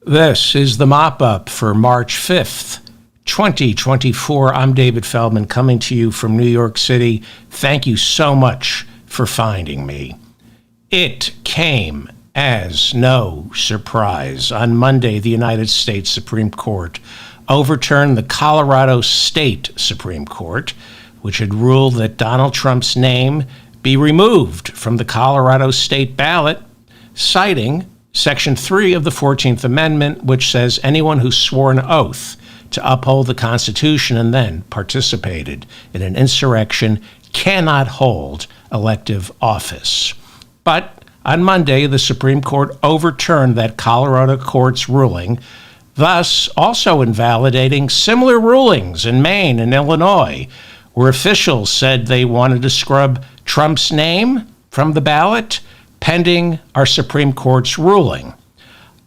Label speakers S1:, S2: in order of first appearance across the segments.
S1: This is the mop-up for March 5th, 2024. I'm David Feldman coming to you from New York City. Thank you so much for finding me. It came as no surprise. On Monday, the United States Supreme Court overturned the Colorado State Supreme Court, which had ruled that Donald Trump's name be removed from the Colorado state ballot, citing Section 3 of the 14th Amendment, which says anyone who swore an oath to uphold the Constitution and then participated in an insurrection cannot hold elective office. But on Monday, the Supreme Court overturned that Colorado court's ruling, thus also invalidating similar rulings in Maine and Illinois, where officials said they wanted to scrub Trump's name from the ballot pending our Supreme Court's ruling.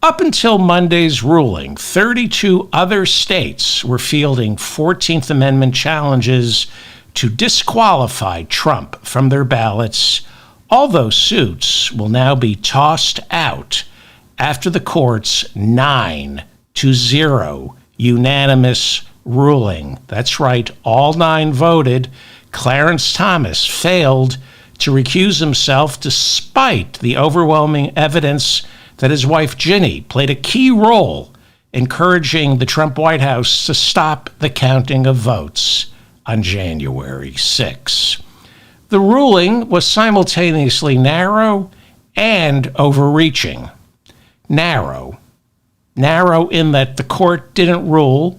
S1: Up until Monday's ruling, 32 other states were fielding 14th Amendment challenges to disqualify Trump from their ballots. All those suits will now be tossed out after the court's 9-0 unanimous ruling. That's right, all 9 voted. Clarence Thomas failed to recuse himself despite the overwhelming evidence that his wife Ginny played a key role encouraging the Trump White House to stop the counting of votes on January 6. The ruling was simultaneously narrow and overreaching. Narrow in that the court didn't rule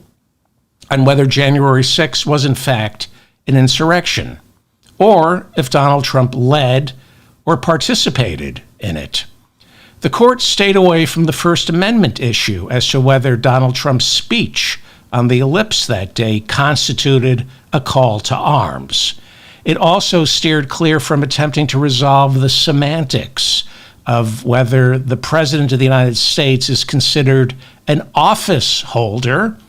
S1: on whether January 6 was in fact an insurrection, or if Donald Trump led or participated in it. The court stayed away from the First Amendment issue as to whether Donald Trump's speech on the ellipse that day constituted a call to arms. It also steered clear from attempting to resolve the semantics of whether the President of the United States is considered an office holder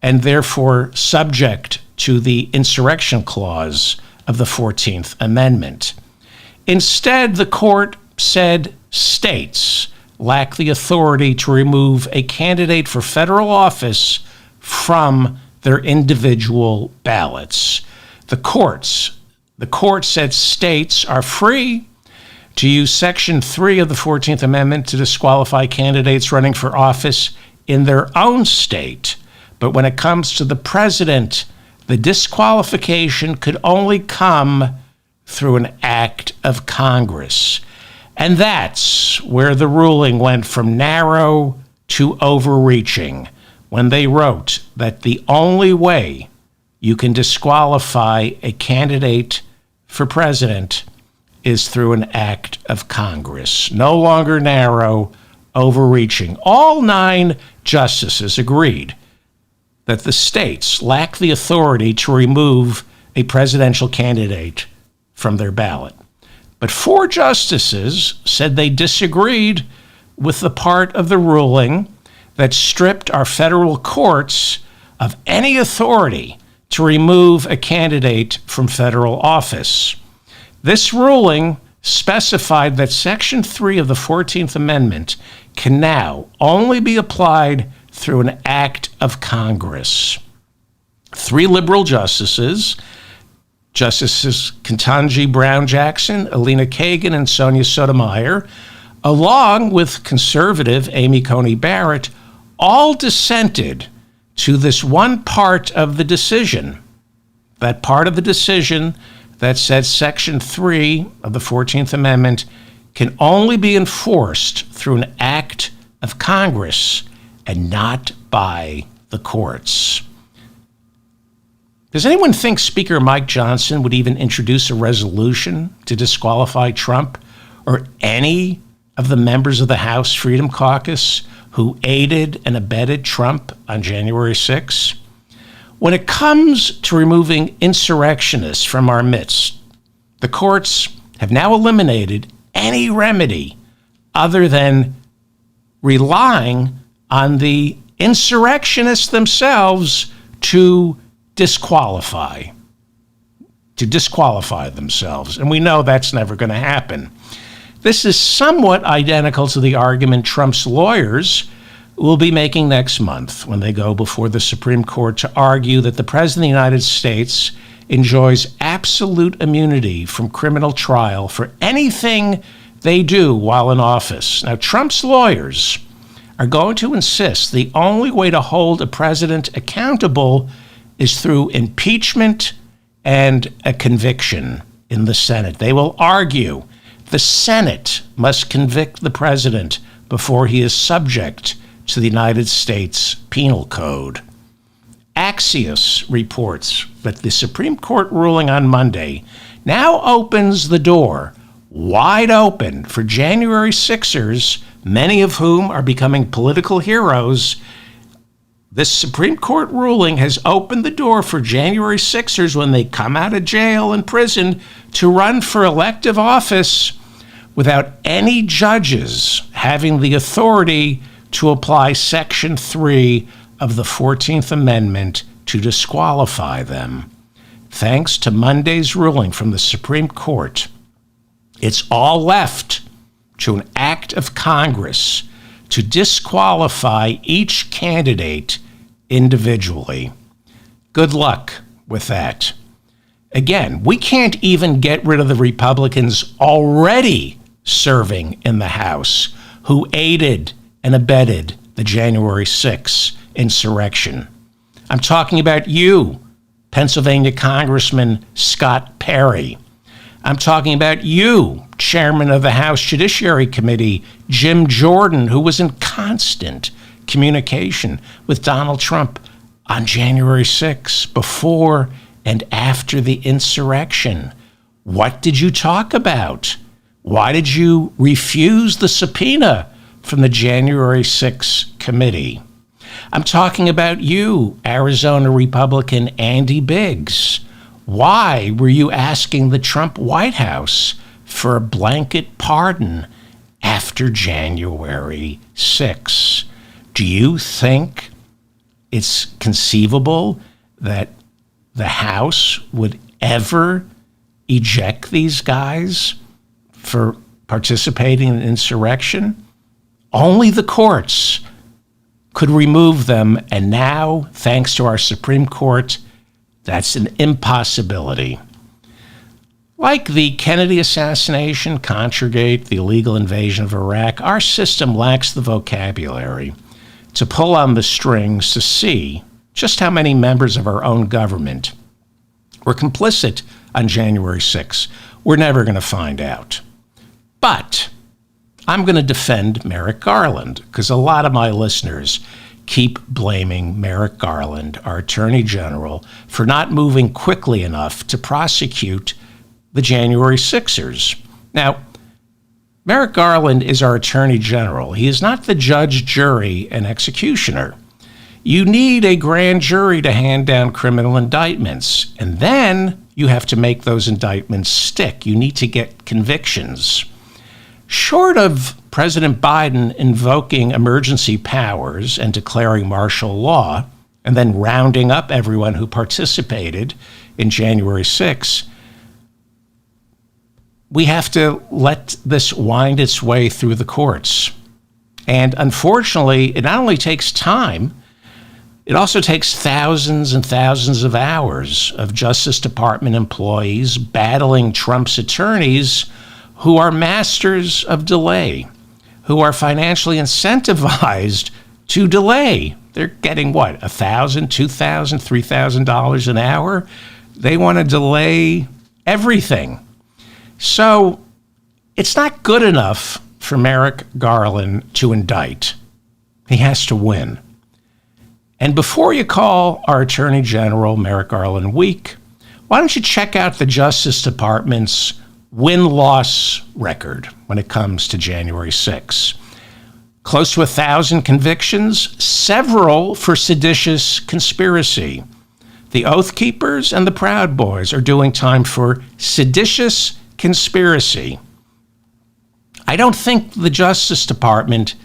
S1: and therefore subject to the insurrection clause of the 14th Amendment. Instead, the court said states lack the authority to remove a candidate for federal office from their individual ballots. The court said states are free to use Section 3 of the 14th Amendment to disqualify candidates running for office in their own state. But when it comes to the president, the disqualification could only come through an act of Congress. And that's where the ruling went from narrow to overreaching, when they wrote that the only way you can disqualify a candidate for president is through an act of Congress. No longer narrow, overreaching. All 9 justices agreed that the states lack the authority to remove a presidential candidate from their ballot. But 4 justices said they disagreed with the part of the ruling that stripped our federal courts of any authority to remove a candidate from federal office. This ruling specified that Section 3 of the 14th Amendment can now only be applied through an act of Congress. 3 liberal Justices Ketanji Brown Jackson, Alina Kagan, and Sonia Sotomayor, along with conservative Amy Coney Barrett, all dissented to this one part of the decision, that part of the decision that said Section 3 of the 14th Amendment can only be enforced through an act of Congress and not by the courts. Does anyone think Speaker Mike Johnson would even introduce a resolution to disqualify Trump or any of the members of the House Freedom Caucus who aided and abetted Trump on January 6? When it comes to removing insurrectionists from our midst, the courts have now eliminated any remedy other than relying on the insurrectionists themselves to disqualify themselves. And we know that's never going to happen. This is somewhat identical to the argument Trump's lawyers will be making next month when they go before the Supreme Court to argue that the President of the United States enjoys absolute immunity from criminal trial for anything they do while in office. Now, Trump's lawyers are going to insist the only way to hold a president accountable is through impeachment and a conviction in the Senate. They will argue the Senate must convict the president before he is subject to the United States Penal Code. Axios reports that the Supreme Court ruling on Monday now opens the door wide open for January 6ers, many of whom are becoming political heroes. This Supreme Court ruling has opened the door for January 6ers when they come out of jail and prison to run for elective office without any judges having the authority to apply Section 3 of the 14th Amendment to disqualify them. Thanks to Monday's ruling from the Supreme Court, it's all left to an act of Congress to disqualify each candidate individually. Good luck with that. Again, we can't even get rid of the Republicans already serving in the House who aided and abetted the January 6th insurrection. I'm talking about you, Pennsylvania Congressman Scott Perry. I'm talking about you, Chairman of the House Judiciary Committee, Jim Jordan, who was in constant communication with Donald Trump on January 6th, before and after the insurrection. What did you talk about? Why did you refuse the subpoena from the January 6th committee? I'm talking about you, Arizona Republican Andy Biggs. Why were you asking the Trump White House for a blanket pardon after January 6th? Do you think it's conceivable that the House would ever eject these guys for participating in insurrection? Only the courts could remove them, and now, thanks to our Supreme Court, that's an impossibility. Like the Kennedy assassination, Contragate, the illegal invasion of Iraq, our system lacks the vocabulary to pull on the strings to see just how many members of our own government were complicit on January 6th. We're never going to find out. But I'm going to defend Merrick Garland, because a lot of my listeners keep blaming Merrick Garland, our Attorney General, for not moving quickly enough to prosecute the January 6ers. Now, Merrick Garland is our Attorney General. He is not the judge, jury, and executioner. You need a grand jury to hand down criminal indictments, and then you have to make those indictments stick. You need to get convictions. Short of President Biden invoking emergency powers and declaring martial law, and then rounding up everyone who participated in January 6th, we have to let this wind its way through the courts. And unfortunately, it not only takes time, it also takes thousands and thousands of hours of Justice Department employees battling Trump's attorneys who are masters of delay, who are financially incentivized to delay. They're getting what, $1,000, $2,000, $3,000 an hour? They want to delay everything. So it's not good enough for Merrick Garland to indict. He has to win. And before you call our Attorney General Merrick Garland weak, why don't you check out the Justice Department's win-loss record when it comes to January 6th. Close to 1,000 convictions, several for seditious conspiracy. The Oath Keepers and the Proud Boys are doing time for seditious conspiracy. I don't think the Justice Department,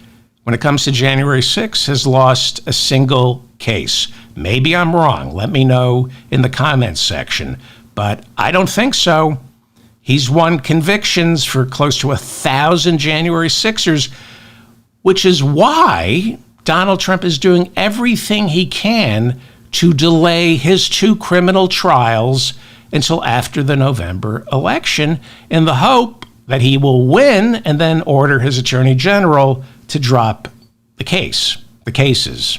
S1: when it comes to January 6th, has lost a single case. Maybe I'm wrong. Let me know in the comments section. But I don't think so. He's won convictions for close to 1,000 January 6ers, which is why Donald Trump is doing everything he can to delay his 2 criminal trials until after the November election in the hope that he will win and then order his attorney general to drop the cases.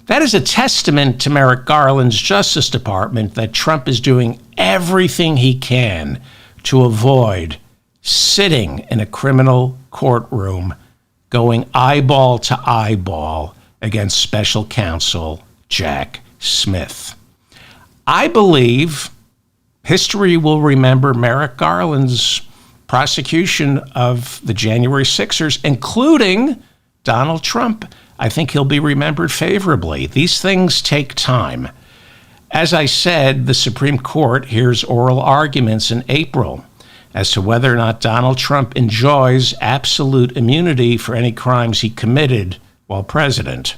S1: That is a testament to Merrick Garland's Justice Department that Trump is doing everything he can to avoid sitting in a criminal courtroom going eyeball to eyeball against special counsel Jack Smith. I believe history will remember Merrick Garland's prosecution of the January 6ers, including Donald Trump. I think he'll be remembered favorably. These things take time. As I said, the Supreme Court hears oral arguments in April as to whether or not Donald Trump enjoys absolute immunity for any crimes he committed while president.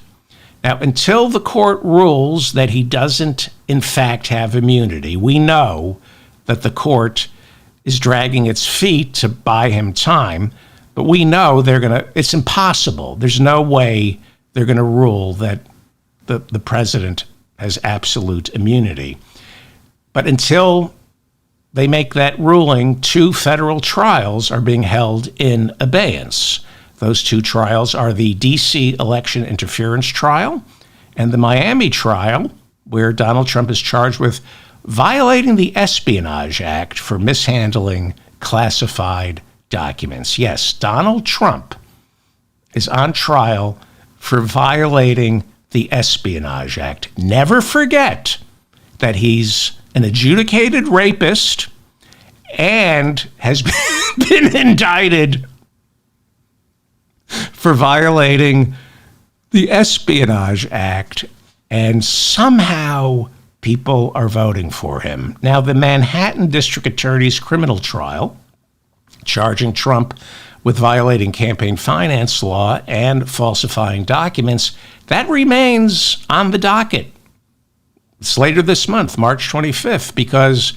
S1: Now, until the court rules that he doesn't, in fact, have immunity, we know that the court is dragging its feet to buy him time, but we know it's impossible. There's no way they're going to rule that the president has absolute immunity. But until they make that ruling, 2 federal trials are being held in abeyance. Those 2 trials are the D.C. election interference trial and the Miami trial, where Donald Trump is charged with violating the Espionage Act for mishandling classified documents. Yes, Donald Trump is on trial for violating the Espionage Act. Never forget that he's an adjudicated rapist and has been indicted for violating the Espionage Act, and somehow people are voting for him. Now, the Manhattan District Attorney's criminal trial, charging Trump with violating campaign finance law and falsifying documents, that remains on the docket. It's later this month, March 25th, because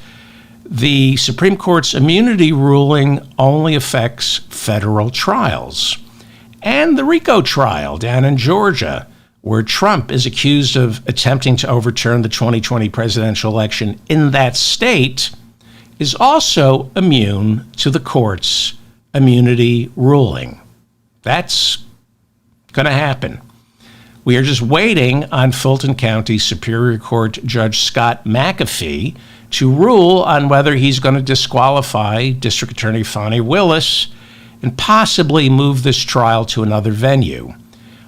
S1: the Supreme Court's immunity ruling only affects federal trials. And the RICO trial down in Georgia, where Trump is accused of attempting to overturn the 2020 presidential election in that state, is also immune to the court's immunity ruling. That's going to happen. We are just waiting on Fulton County Superior Court Judge Scott McAfee to rule on whether he's going to disqualify District Attorney Fani Willis and possibly move this trial to another venue.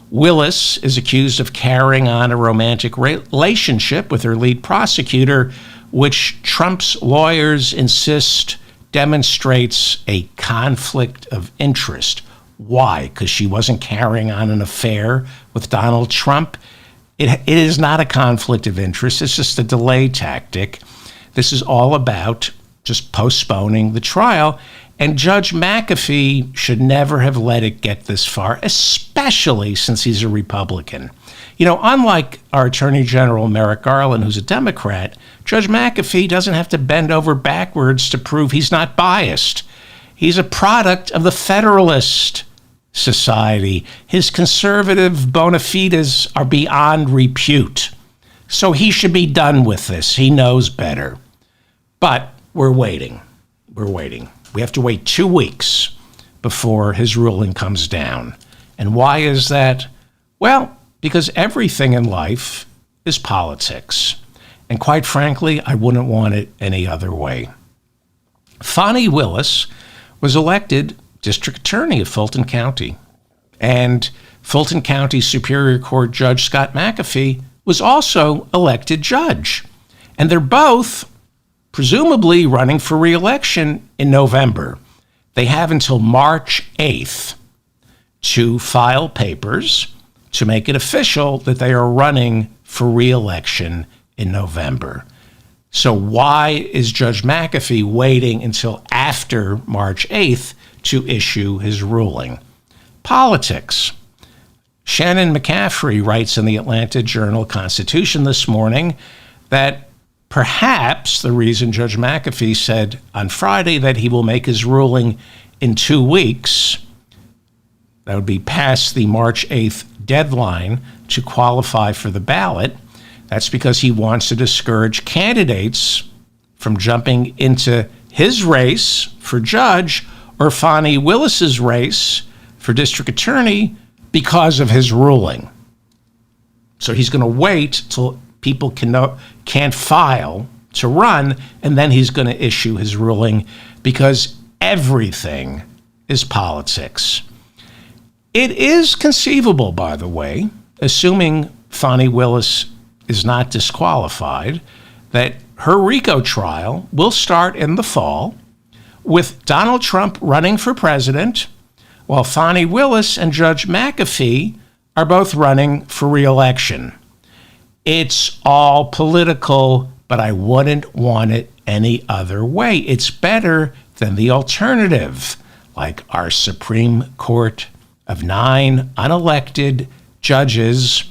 S1: Willis is accused of carrying on a romantic relationship with her lead prosecutor, which Trump's lawyers insist demonstrates a conflict of interest. Why? Because she wasn't carrying on an affair with Donald Trump? It is not a conflict of interest. It's just a delay tactic. This is all about just postponing the trial. And Judge McAfee should never have let it get this far, especially since he's a Republican. You know, unlike our Attorney General Merrick Garland, who's a Democrat, Judge McAfee doesn't have to bend over backwards to prove he's not biased. He's a product of the Federalist Society. His conservative bona fides are beyond repute. So he should be done with this. He knows better. But we're waiting. We're waiting. We have to wait 2 weeks before his ruling comes down. And why is that? Well, because everything in life is politics. And quite frankly, I wouldn't want it any other way. Fani Willis was elected district attorney of Fulton County. And Fulton County Superior Court Judge Scott McAfee was also elected judge. And they're both presumably running for re-election in November. They have until March 8th to file papers to make it official that they are running for re-election in November. So why is Judge McAfee waiting until after March 8th to issue his ruling? Politics. Shannon McCaffrey writes in the Atlanta Journal-Constitution this morning that perhaps the reason Judge McAfee said on Friday that he will make his ruling in 2 weeks, that would be past the March 8th deadline to qualify for the ballot. That's because he wants to discourage candidates from jumping into his race for judge or Fani Willis's race for district attorney because of his ruling. So he's going to wait till people can't file to run, and then he's going to issue his ruling, because everything is politics. It is conceivable, by the way, assuming Fani Willis is not disqualified, that her RICO trial will start in the fall with Donald Trump running for president, while Fani Willis and Judge McAfee are both running for re-election. It's all political, but I wouldn't want it any other way. It's better than the alternative, like our Supreme Court of 9 unelected judges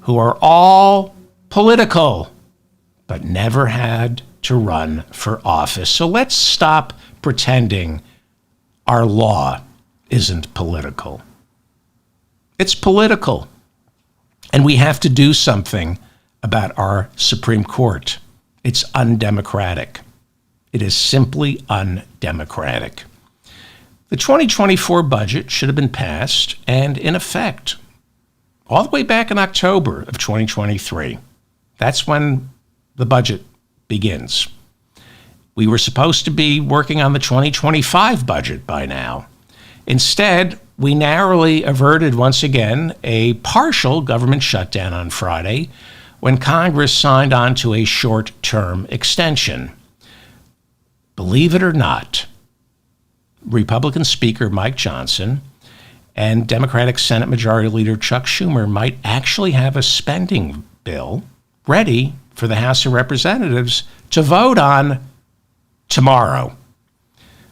S1: who are all political, but never had to run for office. So let's stop pretending our law isn't political. It's political, and we have to do something about our Supreme Court. It's undemocratic. It is simply undemocratic. The 2024 budget should have been passed and in effect all the way back in October of 2023. That's when the budget begins. We were supposed to be working on the 2025 budget by now. Instead, we narrowly averted once again a partial government shutdown on Friday when Congress signed on to a short-term extension. Believe it or not, Republican Speaker Mike Johnson and Democratic Senate Majority Leader Chuck Schumer might actually have a spending bill ready for the House of Representatives to vote on tomorrow.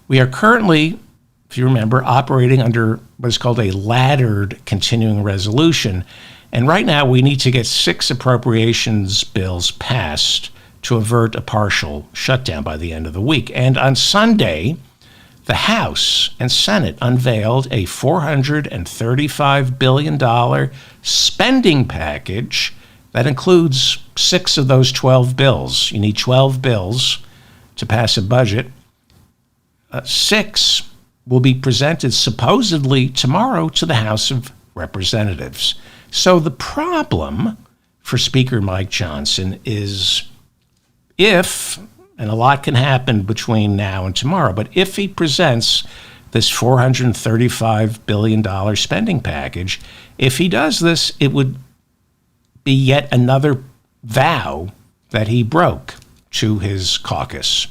S1: We are currently, if you remember, operating under what is called a laddered continuing resolution. And right now we need to get 6 appropriations bills passed to avert a partial shutdown by the end of the week. And on Sunday, the House and Senate unveiled a $435 billion spending package that includes 6 of those 12 bills. You need 12 bills to pass a budget. 6 will be presented supposedly tomorrow to the House of Representatives. So the problem for Speaker Mike Johnson is if, and a lot can happen between now and tomorrow, but if he presents this $435 billion spending package, if he does this, it would be yet another vow that he broke to his caucus.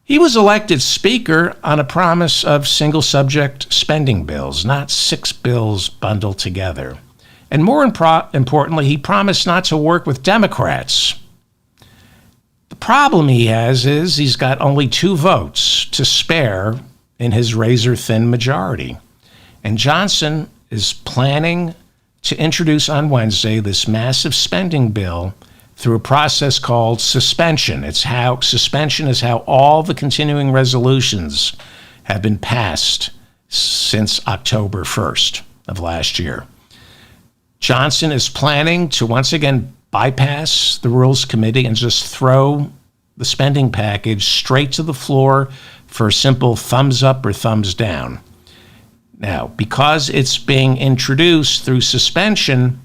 S1: He was elected Speaker on a promise of single-subject spending bills, not 6 bills bundled together. And more importantly, he promised not to work with Democrats. The problem he has is he's got only 2 votes to spare in his razor-thin majority. And Johnson is planning to introduce on Wednesday this massive spending bill through a process called suspension. Suspension is how all the continuing resolutions have been passed since October 1st of last year. Johnson is planning to once again bypass the Rules Committee and just throw the spending package straight to the floor for a simple thumbs up or thumbs down. Now, because it's being introduced through suspension,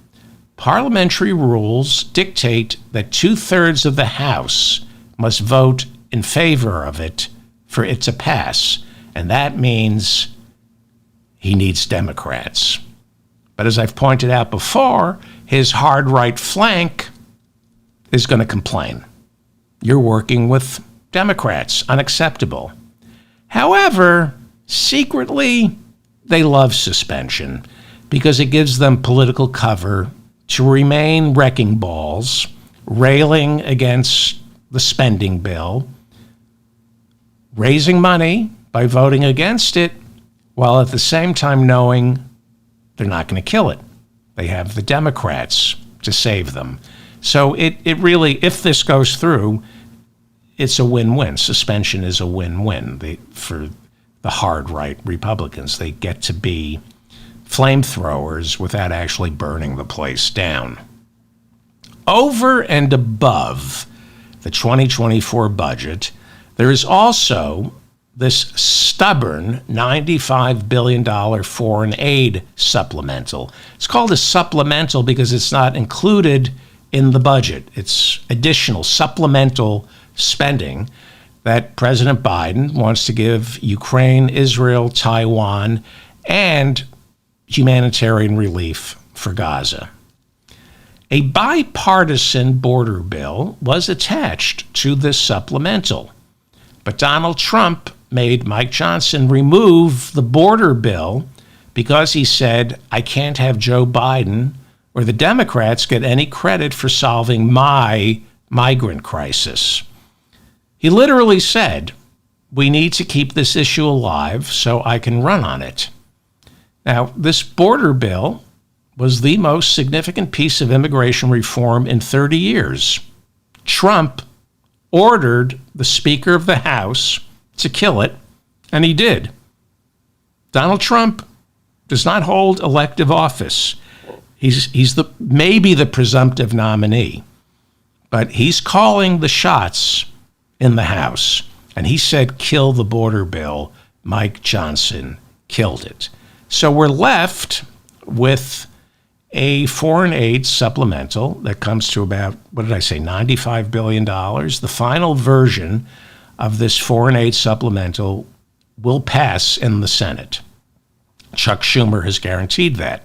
S1: parliamentary rules dictate that 2/3 of the House must vote in favor of it for it to pass. And that means he needs Democrats. But as I've pointed out before, his hard right flank is going to complain. You're working with Democrats, unacceptable. However, secretly, they love suspension because it gives them political cover to remain wrecking balls, railing against the spending bill, raising money by voting against it, while at the same time knowing they're not going to kill it. They have the Democrats to save them. So it really, if this goes through, it's a win-win. Suspension is a win-win for the hard right Republicans. They get to be flamethrowers without actually burning the place down. Over and above the 2024 budget, there is also this stubborn $95 billion foreign aid supplemental. It's called a supplemental because it's not included in the budget. It's additional supplemental spending that President Biden wants to give Ukraine, Israel, Taiwan, and humanitarian relief for Gaza. A bipartisan border bill was attached to this supplemental, but Donald Trump made Mike Johnson remove the border bill because he said, I can't have Joe Biden or the Democrats get any credit for solving my migrant crisis. He literally said, we need to keep this issue alive so I can run on it. Now, this border bill was the most significant piece of immigration reform in 30 years. Trump ordered the Speaker of the House to kill it, and he did. Donald Trump does not hold elective office. He's maybe the presumptive nominee, but he's calling the shots in the House. And he said, kill the border bill. Mike Johnson killed it. So we're left with a foreign aid supplemental that comes to about, what did I say, $95 billion. The final version of this foreign aid supplemental will pass in the Senate. Chuck Schumer has guaranteed that.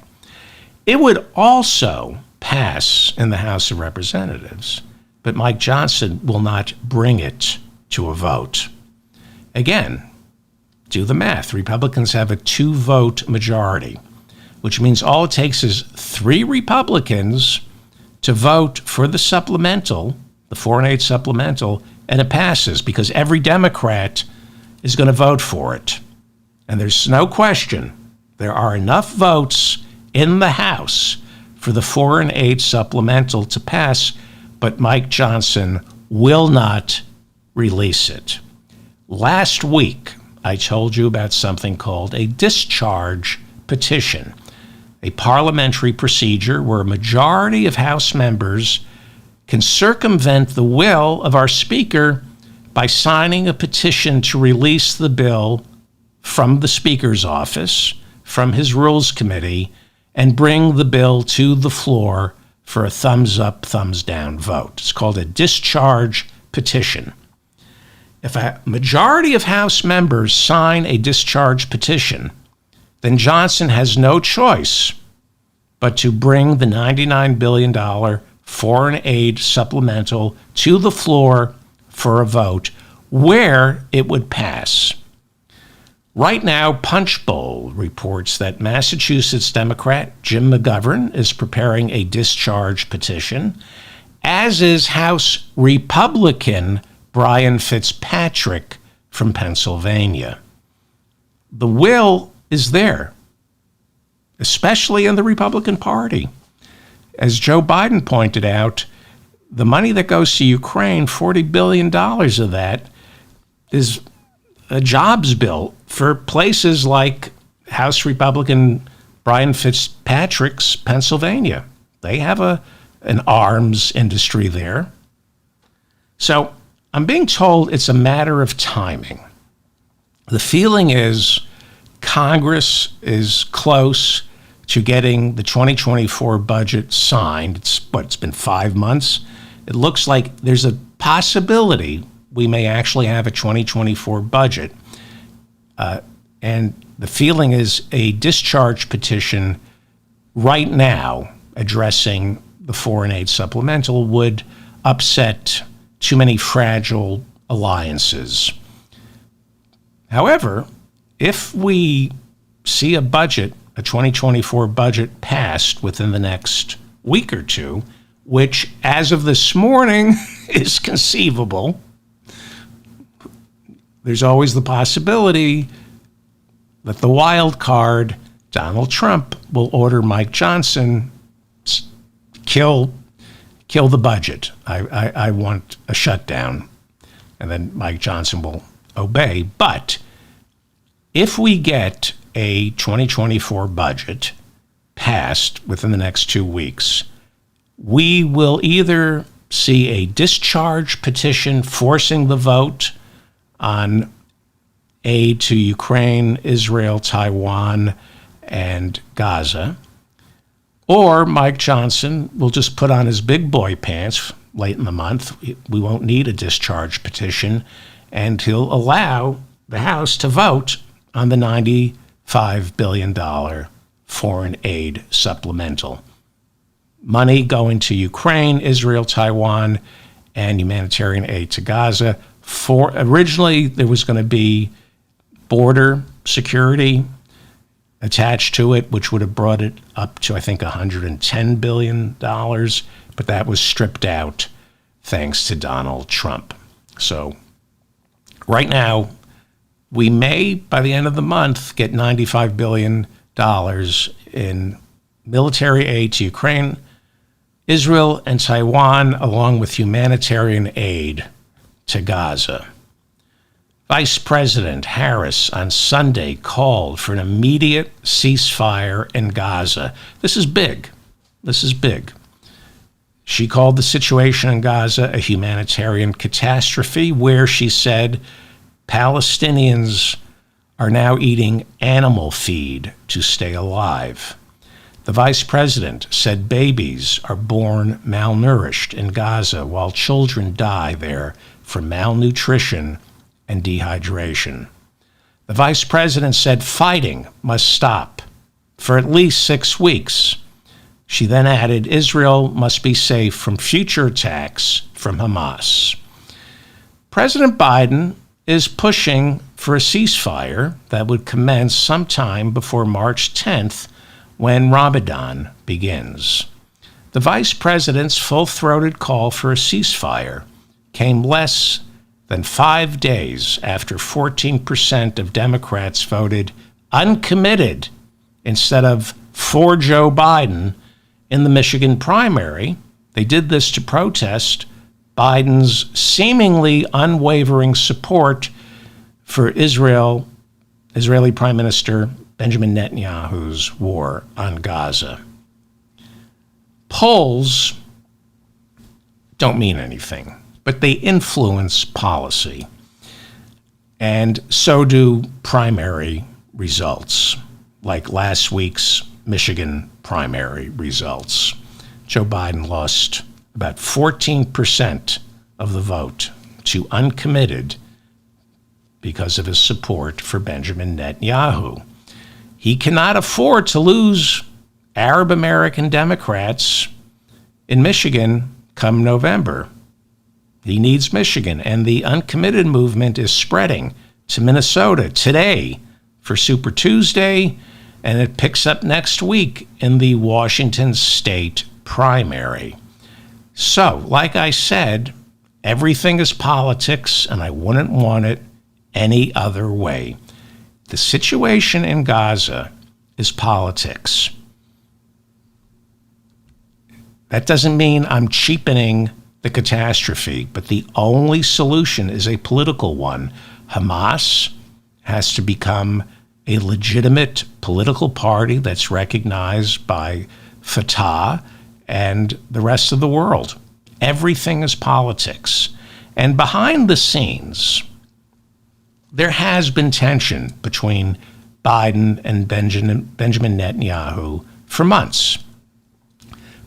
S1: It would also pass in the House of Representatives, but Mike Johnson will not bring it to a vote. Again, do the math. Republicans have a 2-vote majority, which means all it takes is 3 Republicans to vote for the supplemental, the foreign aid supplemental, and it passes because every Democrat is going to vote for it. And there's no question there are enough votes in the House for the foreign aid supplemental to pass, but Mike Johnson will not release it. Last week, I told you about something called a discharge petition, a parliamentary procedure where a majority of House members can circumvent the will of our Speaker by signing a petition to release the bill from the Speaker's office, from his Rules Committee, and bring the bill to the floor for a thumbs up, thumbs down vote. It's called a discharge petition. If a majority of House members sign a discharge petition, then Johnson has no choice but to bring the $99 billion foreign aid supplemental to the floor for a vote where it would pass. Right now, Punchbowl reports that Massachusetts Democrat Jim McGovern is preparing a discharge petition, as is House Republican Brian Fitzpatrick from Pennsylvania. The will is there, especially in the Republican Party. As Joe Biden pointed out, the money that goes to Ukraine, $40 billion of that, is a jobs bill for places like House Republican Brian Fitzpatrick's Pennsylvania. They have an arms industry there. So I'm being told it's a matter of timing. The feeling is Congress is close to getting the 2024 budget signed. It's been 5 months. It looks like there's a possibility we may actually have a 2024 budget. And the feeling is a discharge petition right now addressing the foreign aid supplemental would upset too many fragile alliances. However, if we see a 2024 budget passed within the next week or two, which as of this morning is conceivable, there's always the possibility that the wild card, Donald Trump, will order Mike Johnson kill the budget. I want a shutdown. And then Mike Johnson will obey. But if we get a 2024 budget passed within the next 2 weeks, we will either see a discharge petition forcing the vote on aid to Ukraine, Israel, Taiwan, and Gaza, or Mike Johnson will just put on his big boy pants late in the month. We won't need a discharge petition, and he'll allow the House to vote on the $95 billion foreign aid supplemental. Money going to Ukraine, Israel, Taiwan, and humanitarian aid to Gaza. Originally, there was going to be border security attached to it, which would have brought it up to, I think, $110 billion, but that was stripped out thanks to Donald Trump. So right now, we may, by the end of the month, get $95 billion in military aid to Ukraine, Israel, and Taiwan, along with humanitarian aid to Gaza. Vice President Harris on Sunday called for an immediate ceasefire in Gaza. This is big. This is big. She called the situation in Gaza a humanitarian catastrophe, where she said Palestinians are now eating animal feed to stay alive. The vice president said babies are born malnourished in Gaza while children die there from malnutrition and dehydration. The vice president said fighting must stop for at least 6 weeks. She then added Israel must be safe from future attacks from Hamas. President Biden is pushing for a ceasefire that would commence sometime before March 10th, when Ramadan begins. The vice president's full-throated call for a ceasefire came less than 5 days after 14% of Democrats voted uncommitted instead of for Joe Biden in the Michigan primary. They did this to protest Biden's seemingly unwavering support for Israeli Prime Minister Benjamin Netanyahu's war on Gaza. Polls don't mean anything, but they influence policy. And so do primary results, like last week's Michigan primary results. Joe Biden lost about 14% of the vote to uncommitted because of his support for Benjamin Netanyahu. He cannot afford to lose Arab American Democrats in Michigan come November. He needs Michigan, and the uncommitted movement is spreading to Minnesota today for Super Tuesday, and it picks up next week in the Washington state primary. So, like I said, everything is politics, and I wouldn't want it any other way. The situation in Gaza is politics. That doesn't mean I'm cheapening the catastrophe, but the only solution is a political one. Hamas has to become a legitimate political party that's recognized by Fatah and the rest of the world. Everything is politics. And behind the scenes, there has been tension between Biden and Benjamin Netanyahu for months.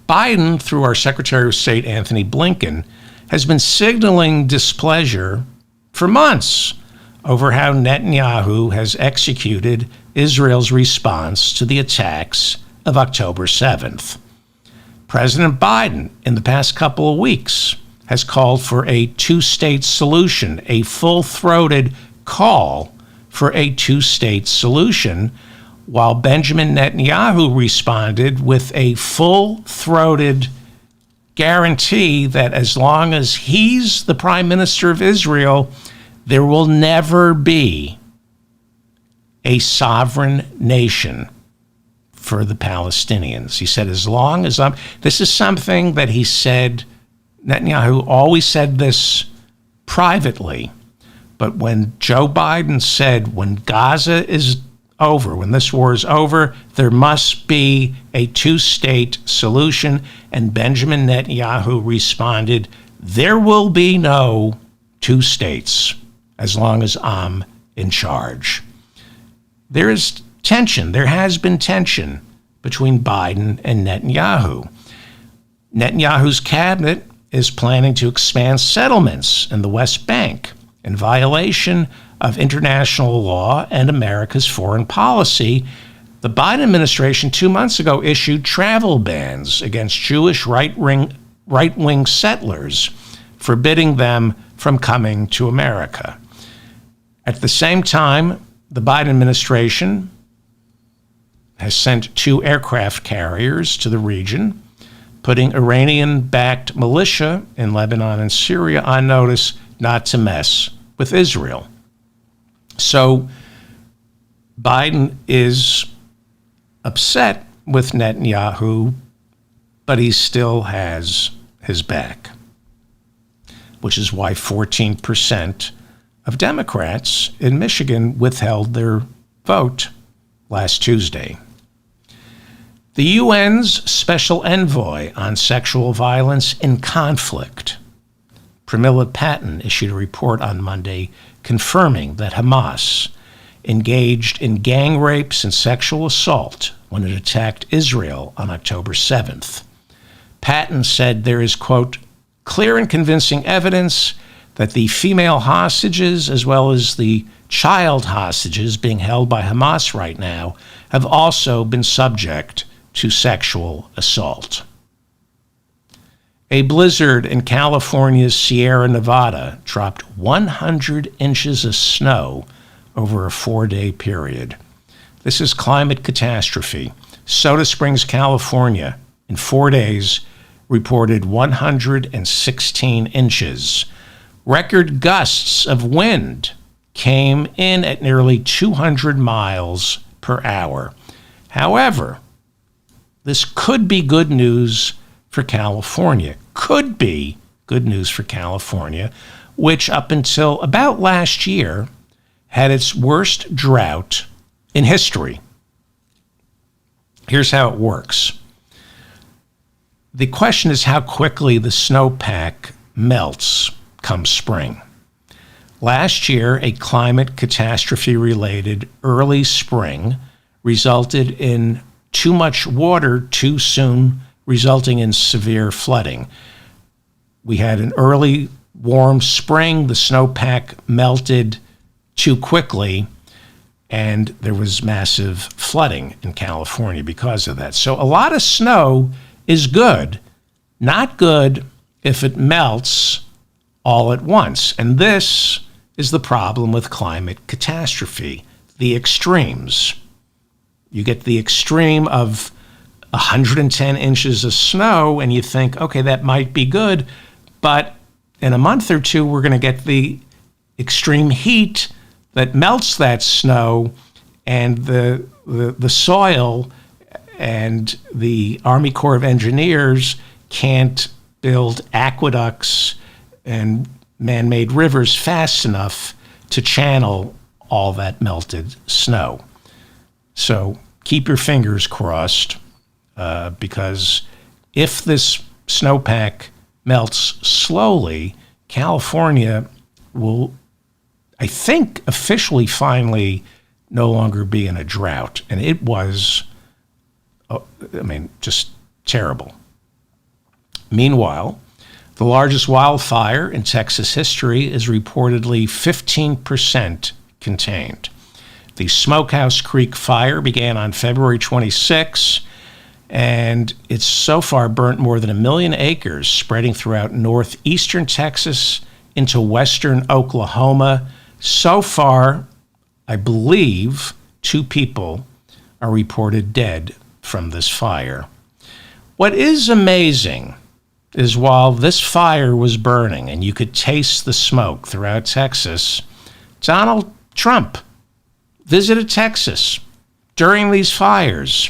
S1: Biden, through our Secretary of State Anthony Blinken, has been signaling displeasure for months over how Netanyahu has executed Israel's response to the attacks of October 7th. President Biden, in the past couple of weeks, has called for a two-state solution, a full-throated call for a two-state solution, while Benjamin Netanyahu responded with a full-throated guarantee that as long as he's the prime minister of Israel, there will never be a sovereign nation for the Palestinians. He said, as long as this is something that he said, Netanyahu always said this privately, but when Joe Biden said, when Gaza is over, when this war is over, there must be a two-state solution. And Benjamin Netanyahu responded, there will be no two states as long as I'm in charge. There is tension. There has been tension between Biden and Netanyahu. Netanyahu's cabinet is planning to expand settlements in the West Bank in violation of international law and America's foreign policy. The Biden administration 2 months ago issued travel bans against Jewish right-wing settlers, forbidding them from coming to America. At the same time, the Biden administration has sent 2 aircraft carriers to the region, putting Iranian-backed militia in Lebanon and Syria on notice not to mess with Israel. So Biden is upset with Netanyahu, but he still has his back, which is why 14% of Democrats in Michigan withheld their vote last Tuesday. The UN's Special Envoy on Sexual Violence in Conflict, Pramila Patten, issued a report on Monday confirming that Hamas engaged in gang rapes and sexual assault when it attacked Israel on October 7th. Patten said there is, quote, clear and convincing evidence that the female hostages, as well as the child hostages being held by Hamas right now, have also been subject to sexual assault. A blizzard in California's Sierra Nevada dropped 100 inches of snow over a 4-day period. This is climate catastrophe. Soda Springs, California, in 4 days, reported 116 inches. Record gusts of wind came in at nearly 200 miles per hour. However, this could be good news for California. Could be good news for California, which up until about last year had its worst drought in history. Here's how it works. The question is how quickly the snowpack melts come spring. Last year, a climate catastrophe-related early spring resulted in too much water too soon, resulting in severe flooding. We had an early warm spring, the snowpack melted too quickly, and there was massive flooding in California because of that. So a lot of snow is good, not good if it melts all at once. And this is the problem with climate catastrophe, the extremes. You get the extreme of 110 inches of snow, and you think, okay, that might be good, but in a month or two, we're going to get the extreme heat that melts that snow, and the soil and the Army Corps of Engineers can't build aqueducts and man-made rivers fast enough to channel all that melted snow. So keep your fingers crossed, because if this snowpack melts slowly, California will, I think, officially finally no longer be in a drought. And it was, just terrible. Meanwhile, the largest wildfire in Texas history is reportedly 15% contained. The Smokehouse Creek fire began on February 26, and it's so far burnt more than 1 million acres, spreading throughout northeastern Texas into western Oklahoma. So far, I believe 2 people are reported dead from this fire. What is amazing is while this fire was burning and you could taste the smoke throughout Texas, Donald Trump visited Texas during these fires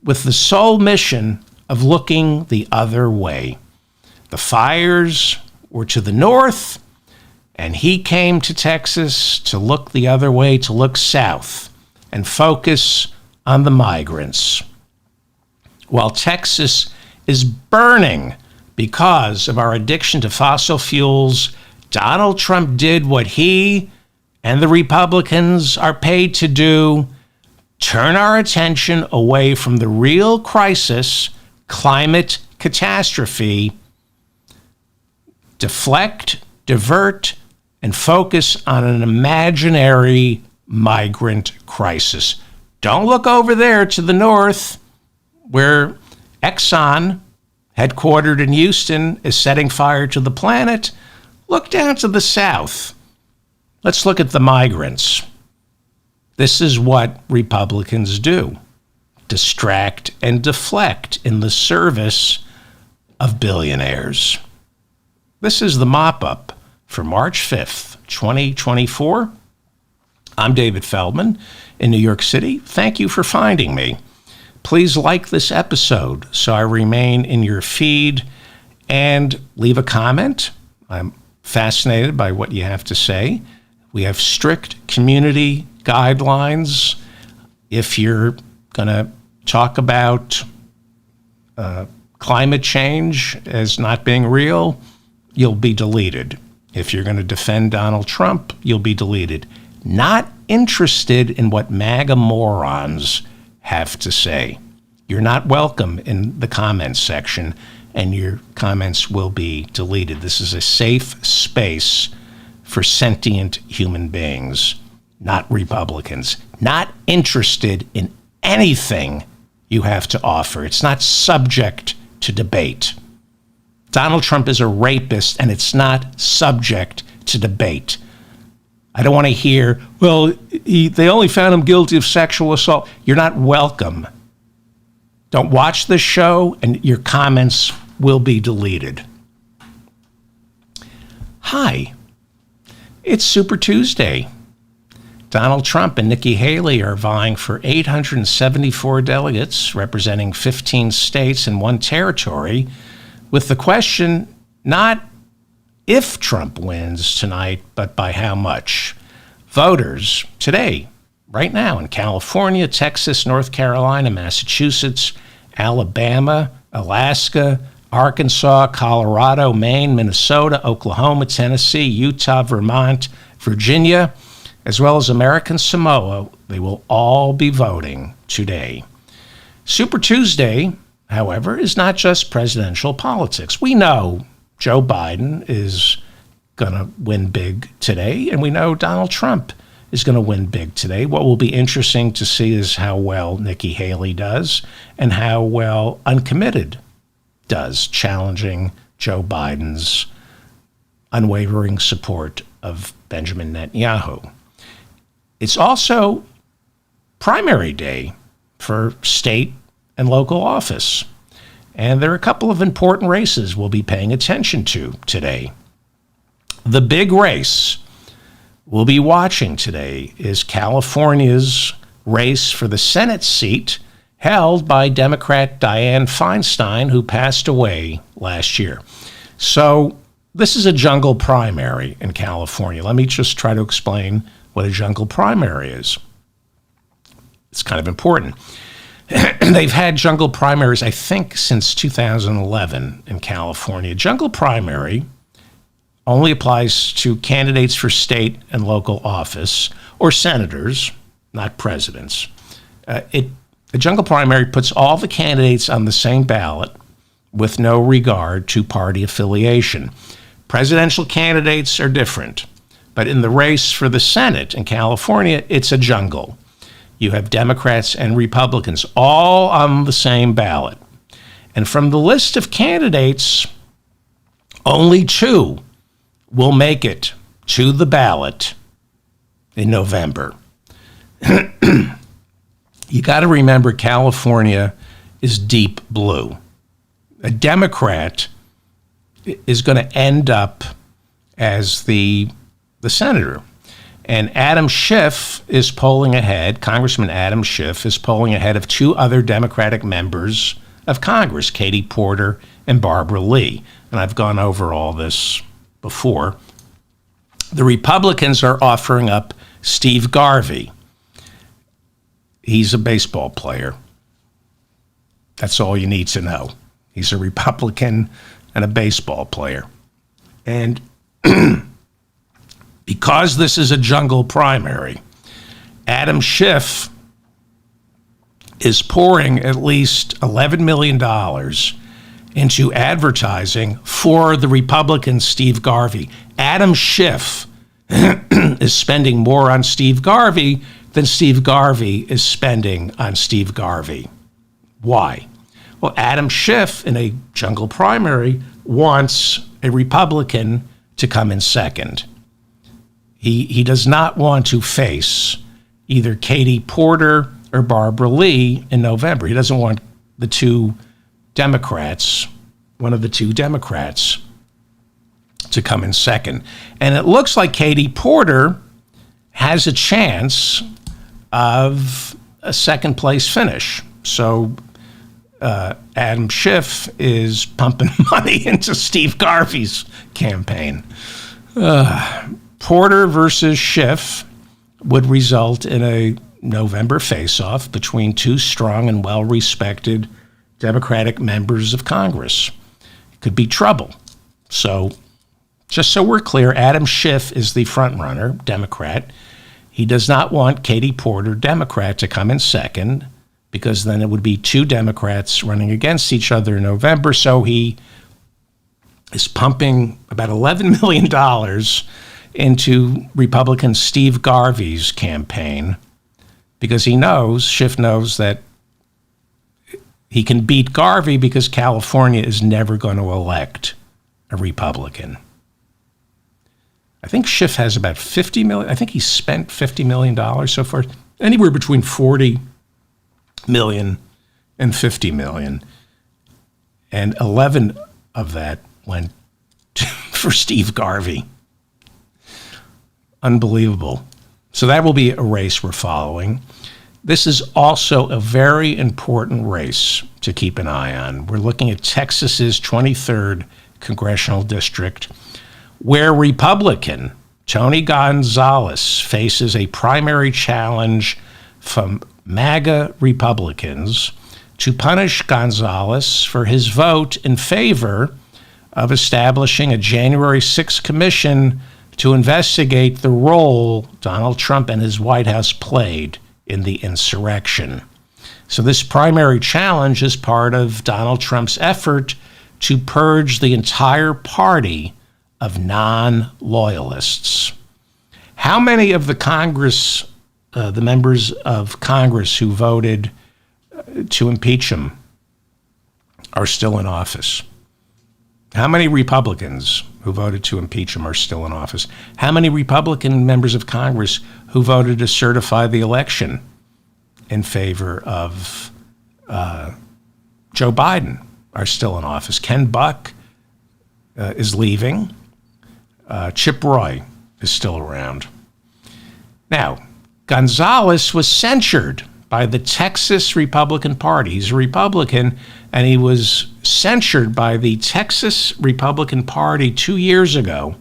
S1: with the sole mission of looking the other way. The fires were to the north, and he came to Texas to look the other way, to look south. and focus on the migrants. While Texas is burning because of our addiction to fossil fuels, Donald Trump did what he and the Republicans are paid to do: turn our attention away from the real crisis, climate catastrophe, deflect, divert, and focus on an imaginary migrant crisis. Don't look over there to the north, where Exxon, headquartered in Houston, is setting fire to the planet. Look down to the south. Let's look at the migrants. This is what Republicans do: distract and deflect in the service of billionaires. This is the mop-up for March 5th, 2024. I'm David Feldman in New York City. Thank you for finding me. Please like this episode so I remain in your feed, and leave a comment. I'm fascinated by what you have to say. We have strict community guidelines. If you're going to talk about climate change as not being real, you'll be deleted. If you're going to defend Donald Trump, you'll be deleted. Not interested in what MAGA morons have to say. You're not welcome in the comments section, and your comments will be deleted. This is a safe space for sentient human beings, not Republicans. Not interested in anything you have to offer. It's not subject to debate. Donald Trump is a rapist, and it's not subject to debate. I don't want to hear, well, they only found him guilty of sexual assault. You're not welcome. Don't watch this show, and your comments will be deleted. Hi, it's Super Tuesday. Donald Trump and Nikki Haley are vying for 874 delegates representing 15 states and one territory, with the question not if Trump wins tonight, but by how much. Voters today, right now, in California, Texas, North Carolina, Massachusetts, Alabama, Alaska, Arkansas, Colorado, Maine, Minnesota, Oklahoma, Tennessee, Utah, Vermont, Virginia, as well as American Samoa, they will all be voting today. Super Tuesday, however, is not just presidential politics. We know Joe Biden is going to win big today, and we know Donald Trump is going to win big today. What will be interesting to see is how well Nikki Haley does and how well Uncommitted does, challenging Joe Biden's unwavering support of Benjamin Netanyahu. It's also primary day for state and local office. And there are a couple of important races we'll be paying attention to today. The big race we'll be watching today is California's race for the Senate seat held by Democrat Dianne Feinstein, who passed away last year. So this is a jungle primary in California. Let me just try to explain what a jungle primary is. It's kind of important. They've had jungle primaries, I think, since 2011 in California. Jungle primary only applies to candidates for state and local office, or senators, not presidents. The jungle primary puts all the candidates on the same ballot with no regard to party affiliation. Presidential candidates are different, but in the race for the Senate in California, it's a jungle. You have Democrats and Republicans all on the same ballot. And from the list of candidates, only two will make it to the ballot in November. You got to remember, California is deep blue. A Democrat is going to end up as the senator. And Adam Schiff is polling ahead. Congressman Adam Schiff is polling ahead of two other Democratic members of Congress, Katie Porter and Barbara Lee. And I've gone over all this before. The Republicans are offering up Steve Garvey. He's a baseball player. That's all you need to know. He's a Republican and a baseball player. And because this is a jungle primary, Adam Schiff is pouring at least $11 million into advertising for the Republican Steve Garvey. Adam Schiff is spending more on Steve Garvey than Steve Garvey is spending on Steve Garvey. Why? Well, Adam Schiff, in a jungle primary, wants a Republican to come in second. He does not want to face either Katie Porter or Barbara Lee in November. He doesn't want the two Democrats, one of the two Democrats, to come in second. And it looks like Katie Porter has a chance of a second place finish. So Adam Schiff is pumping money into Steve Garvey's campaign. Porter versus Schiff would result in a November face-off between two strong and well-respected Democratic members of Congress. It could be trouble. So just so we're clear, Adam Schiff is the front-runner, Democrat. He does not want Katie Porter, Democrat, to come in second, because then it would be two Democrats running against each other in November. So he is pumping about $11 million into Republican Steve Garvey's campaign, because he knows, Schiff knows, that he can beat Garvey because California is never going to elect a Republican. I think Schiff has about $50 million. I think he spent $50 million so far, anywhere between $40 million and $50 million. And 11 of that went for Steve Garvey. Unbelievable. So that will be a race we're following. This is also a very important race to keep an eye on. We're looking at Texas's 23rd congressional district, where Republican Tony Gonzales faces a primary challenge from MAGA Republicans to punish Gonzales for his vote in favor of establishing a January 6th commission to investigate the role Donald Trump and his White House played in the insurrection. So this primary challenge is part of Donald Trump's effort to purge the entire party of non-loyalists. How many of the Congress, the members of Congress who voted to impeach him are still in office? How many Republicans who voted to impeach him are still in office? How many Republican members of Congress who voted to certify the election in favor of Joe Biden are still in office? Ken Buck is leaving. Chip Roy is still around. Now, Gonzales was censured by the Texas Republican Party. He's a Republican, and he was censured by the Texas Republican Party 2 years ago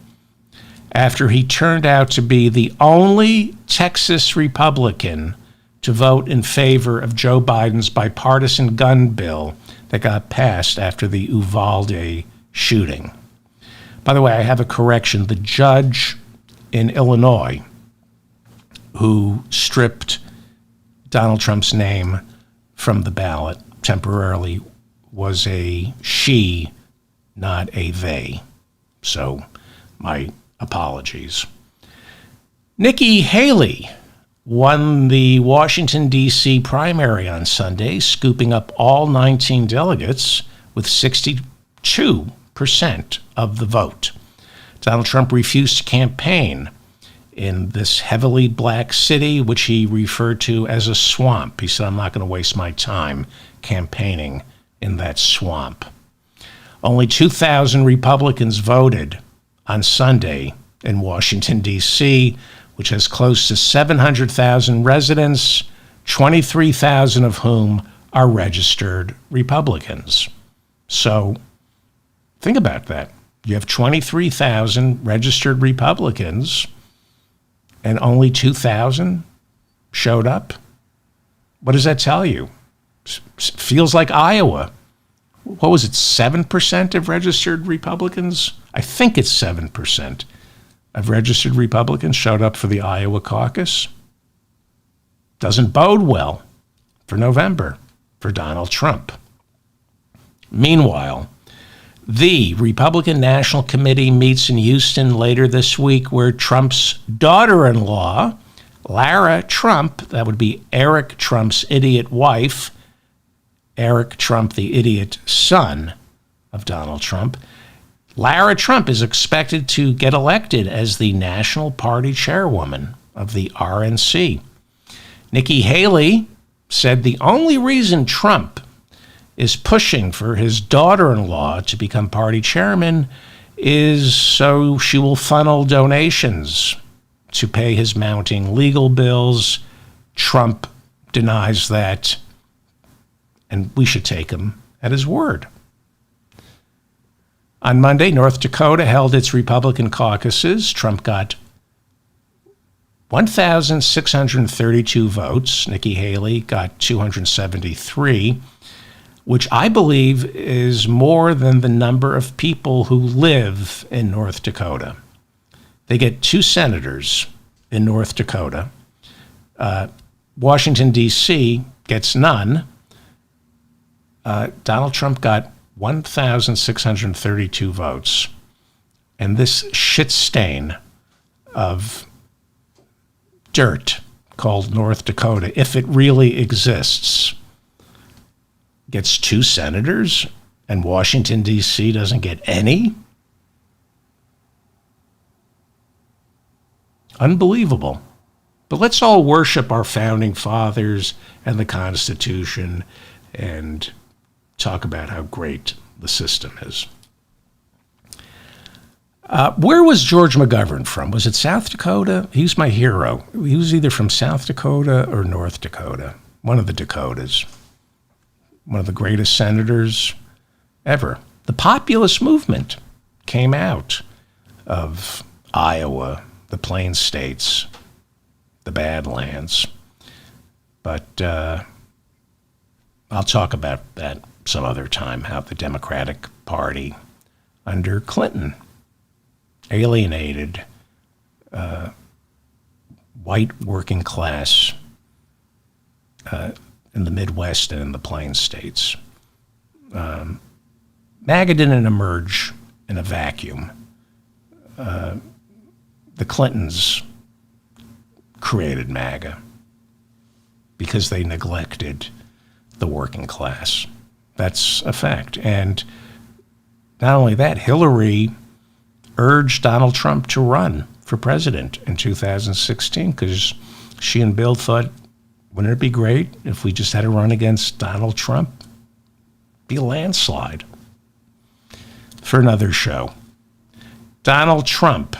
S1: after he turned out to be the only Texas Republican to vote in favor of Joe Biden's bipartisan gun bill that got passed after the Uvalde shooting. By the way, I have a correction. The judge in Illinois who stripped Donald Trump's name from the ballot temporarily was a she, not a they. So my apologies. Nikki Haley won the Washington, D.C. primary on Sunday, scooping up all 19 delegates with 62% of the vote. Donald Trump refused to campaign in this heavily black city, which he referred to as a swamp. He said, I'm not going to waste my time campaigning in that swamp. Only 2,000 Republicans voted on Sunday in Washington, D.C., which has close to 700,000 residents, 23,000 of whom are registered Republicans. So think about that. You have 23,000 registered Republicans, and only 2,000 showed up. What does that tell you? Feels like Iowa. What was it, 7% of registered Republicans? I think it's 7% of registered Republicans showed up for the Iowa caucus. Doesn't bode well for November for Donald Trump. Meanwhile, the Republican National Committee meets in Houston later this week, where Trump's daughter-in-law, Lara Trump, that would be Eric Trump's idiot wife, Eric Trump, the idiot son of Donald Trump, Lara Trump is expected to get elected as the National Party chairwoman of the RNC. Nikki Haley said the only reason Trump is pushing for his daughter-in-law to become party chairman is so she will funnel donations to pay his mounting legal bills. Trump denies that, and we should take him at his word. On Monday, North Dakota held its Republican caucuses. Trump got 1,632 votes. Nikki Haley got 273, which I believe is more than the number of people who live in North Dakota. They get 2 senators in North Dakota. Washington, D.C. gets none. Donald Trump got 1,632 votes. And this shit stain of dirt called North Dakota, if it really exists, gets 2 senators, and Washington, D.C. doesn't get any? Unbelievable. But let's all worship our founding fathers and the Constitution and talk about how great the system is. Where was George McGovern from? Was it South Dakota? He was my hero. He was either from South Dakota or North Dakota, one of the Dakotas. One of the greatest senators ever. The populist movement came out of Iowa, the Plain States, the Badlands. But I'll talk about that some other time, how the Democratic Party under Clinton alienated white working class in the Midwest and in the Plain States. MAGA didn't emerge in a vacuum. The Clintons created MAGA because they neglected the working class. That's a fact. And not only that, Hillary urged Donald Trump to run for president in 2016 because she and Bill thought, wouldn't it be great if we just had to run against Donald Trump? Be a landslide. For another show. Donald Trump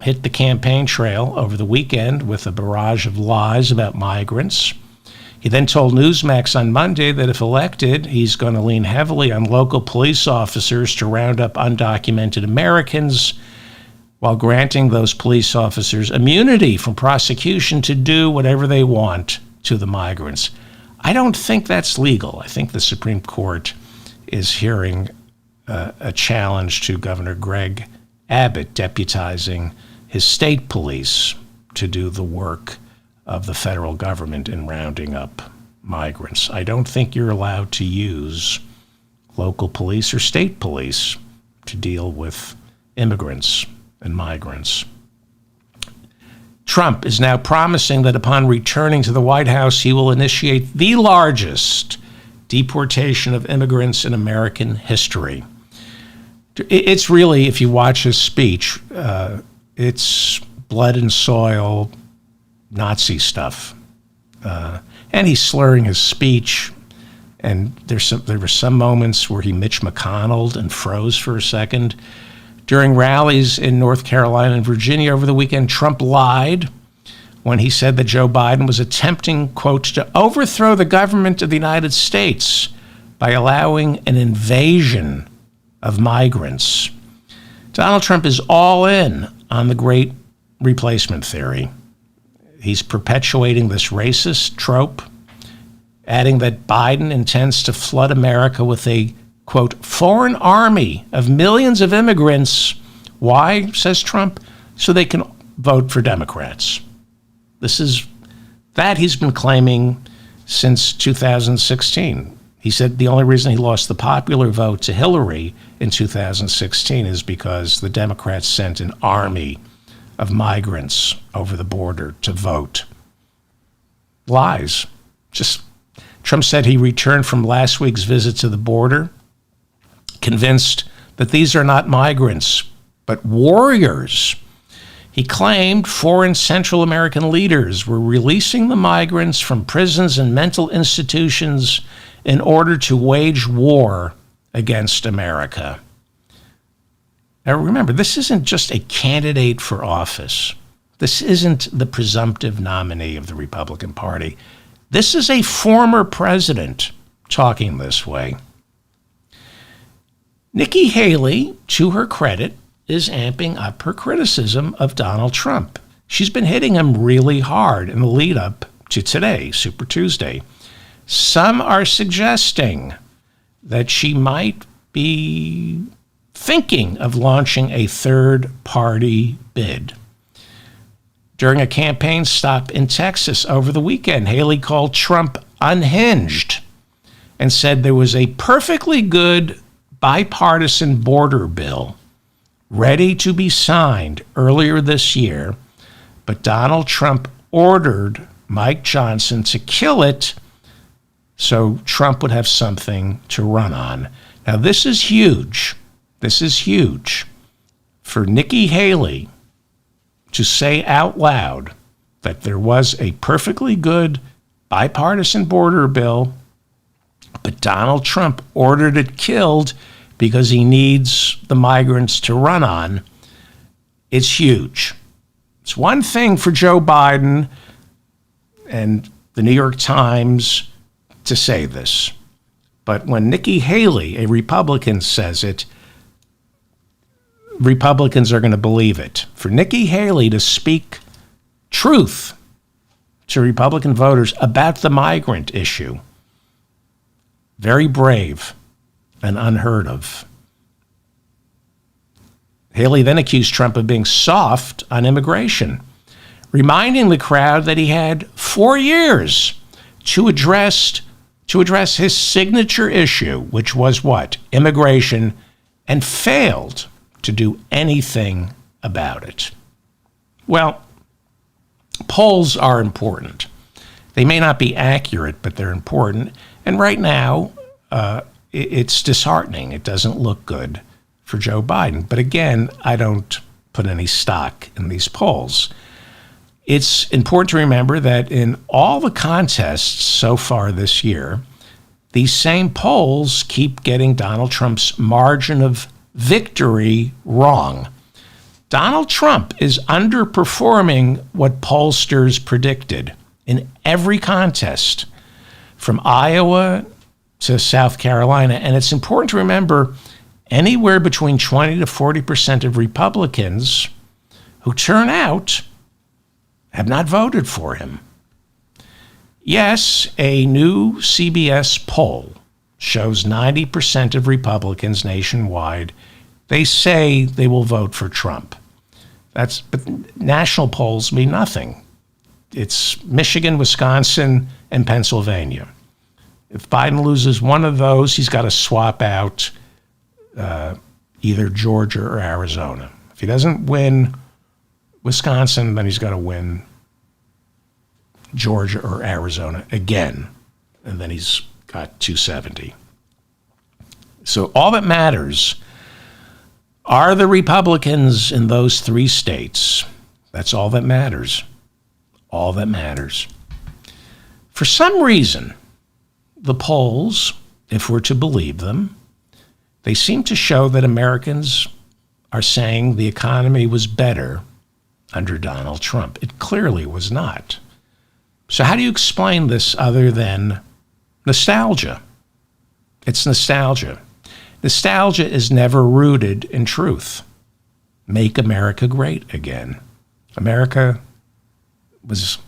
S1: hit the campaign trail over the weekend with a barrage of lies about migrants. He then told Newsmax on Monday that if elected, he's going to lean heavily on local police officers to round up undocumented Americans while granting those police officers immunity from prosecution to do whatever they want to the migrants. I don't think that's legal. I think the Supreme Court is hearing a challenge to Governor Greg Abbott deputizing his state police to do the work of the federal government in rounding up migrants. I don't think you're allowed to use local police or state police to deal with immigrants and migrants. Trump is now promising that upon returning to the White House, he will initiate the largest deportation of immigrants in American history. It's really, if you watch his speech, it's blood and soil Nazi stuff. And he's slurring his speech. And there were some moments where he Mitch McConnelled and froze for a second. During rallies in North Carolina and Virginia over the weekend, Trump lied when he said that Joe Biden was attempting, quote, to overthrow the government of the United States by allowing an invasion of migrants. Donald Trump is all in on the great replacement theory. He's perpetuating this racist trope. adding that Biden intends to flood America with a, quote, foreign army of millions of immigrants. Why, says Trump? So they can vote for Democrats. This is that he's been claiming since 2016. He said the only reason he lost the popular vote to Hillary in 2016 is because the Democrats sent an army of migrants over the border to vote. Lies. Trump said he returned from last week's visit to the border, convinced that these are not migrants, but warriors. He claimed foreign Central American leaders were releasing the migrants from prisons and mental institutions in order to wage war against America. Now remember, this isn't just a candidate for office. This isn't the presumptive nominee of the Republican Party. This is a former president talking this way. Nikki Haley, to her credit, is amping up her criticism of Donald Trump. She's been hitting him really hard in the lead up to today, Super Tuesday. Some are suggesting that she might be thinking of launching a third-party bid. During a campaign stop in Texas over the weekend, Haley called Trump unhinged and said there was a perfectly good bipartisan border bill ready to be signed earlier this year, but Donald Trump ordered Mike Johnson to kill it so Trump would have something to run on. Now, this is huge. This is huge for Nikki Haley to say out loud that there was a perfectly good bipartisan border bill, but Donald Trump ordered it killed because he needs the migrants to run on. It's huge. It's one thing for Joe Biden and the New York Times to say this, but when Nikki Haley, a Republican, says it, Republicans are going to believe it. For Nikki Haley to speak truth to Republican voters about the migrant issue, very brave and unheard of. Haley then accused Trump of being soft on immigration, reminding the crowd that he had 4 years to address his signature issue, which was what? Immigration, and failed to do anything about it. Well, polls are important. They may not be accurate, but they're important. And right now, it's disheartening. It doesn't look good for Joe Biden. But again, I don't put any stock in these polls. It's important to remember that in all the contests so far this year, these same polls keep getting Donald Trump's margin of victory wrong. Donald Trump is underperforming what pollsters predicted in every contest, from Iowa to South Carolina. And it's important to remember anywhere between 20 to 40% of Republicans who turn out have not voted for him. Yes, a new CBS poll shows 90% of Republicans nationwide, they say they will vote for Trump. But national polls mean nothing. It's Michigan, Wisconsin, and Pennsylvania. If Biden loses one of those, he's got to swap out either Georgia or Arizona. If he doesn't win Wisconsin, then he's got to win Georgia or Arizona again, and then he's got 270. So all that matters are the Republicans in those 3 states. That's all that matters. All that matters. For some reason, the polls, if we're to believe them, they seem to show that Americans are saying the economy was better under Donald Trump. It clearly was not. So how do you explain this other than nostalgia? It's nostalgia. Nostalgia is never rooted in truth. Make America great again. America was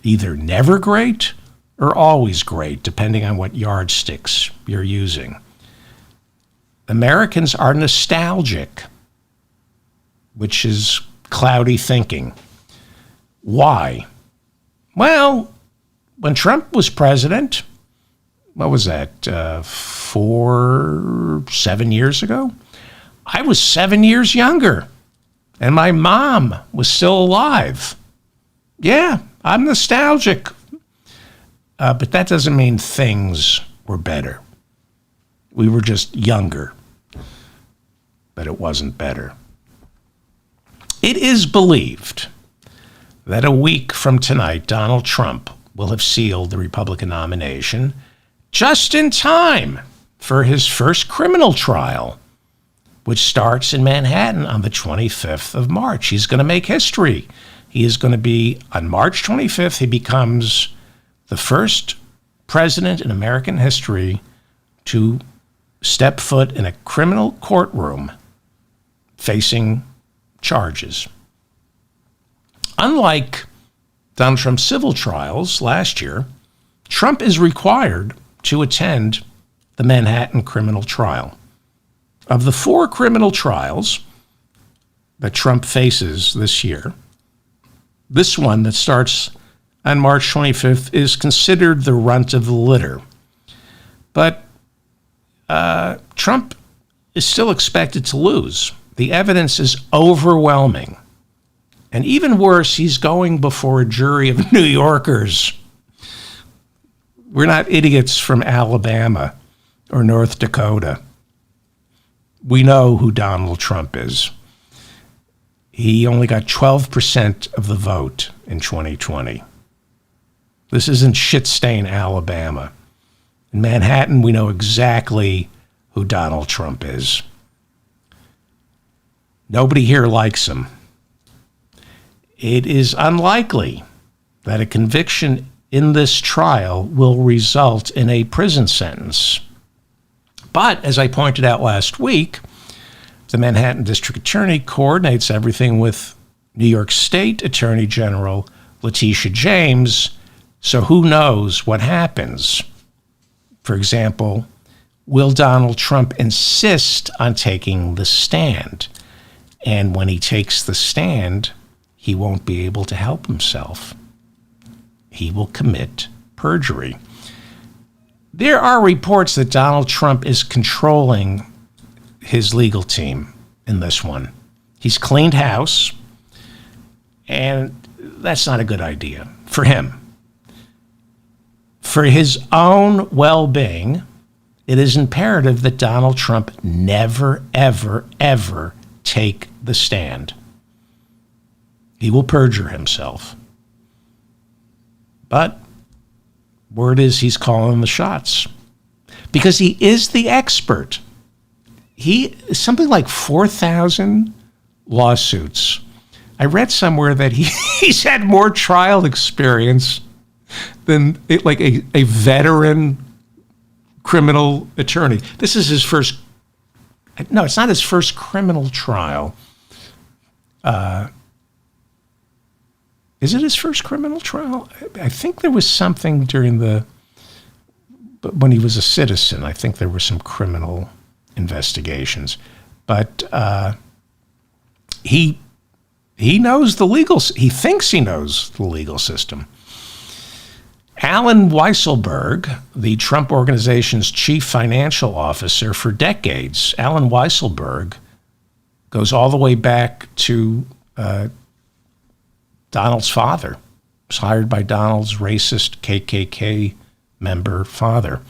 S1: either never great are always great, depending on what yardsticks you're using. Americans are nostalgic, which is cloudy thinking. Why? Well, when Trump was president, what was that, 7 years ago? I was 7 years younger, and my mom was still alive. Yeah, I'm nostalgic. But that doesn't mean things were better. We were just younger, but it wasn't better. It is believed that a week from tonight, Donald Trump will have sealed the Republican nomination just in time for his first criminal trial, which starts in Manhattan on the 25th of March. He's going to make history. He is going to be, on March 25th, he becomes the first president in American history to step foot in a criminal courtroom facing charges. Unlike Donald Trump's civil trials last year, Trump is required to attend the Manhattan criminal trial. Of the 4 criminal trials that Trump faces this year, this one that starts on March 25th is considered the runt of the litter. But Trump is still expected to lose. The evidence is overwhelming. And even worse, he's going before a jury of New Yorkers. We're not idiots from Alabama or North Dakota. We know who Donald Trump is. He only got 12% of the vote in 2020. This isn't shit-stain Alabama. In Manhattan, we know exactly who Donald Trump is. Nobody here likes him. It is unlikely that a conviction in this trial will result in a prison sentence. But, as I pointed out last week, the Manhattan District Attorney coordinates everything with New York State Attorney General Letitia James, so who knows what happens. For example, will Donald Trump insist on taking the stand? And when he takes the stand, he won't be able to help himself. He will commit perjury. There are reports that Donald Trump is controlling his legal team in this one. He's cleaned house, and that's not a good idea for him. For his own well-being, it is imperative that Donald Trump never, ever, ever take the stand. He will perjure himself. But word is he's calling the shots because he is the expert. He something like 4,000 lawsuits. I read somewhere that he's had more trial experience than a veteran criminal attorney. This is his first. No, it's not his first criminal trial. Is it his first criminal trial? I think there was something when he was a citizen. I think there were some criminal investigations, but he knows the legal. He thinks he knows the legal system. Alan Weisselberg, the Trump Organization's chief financial officer for decades, Alan Weisselberg goes all the way back to Donald's father. Was hired by Donald's racist KKK member father.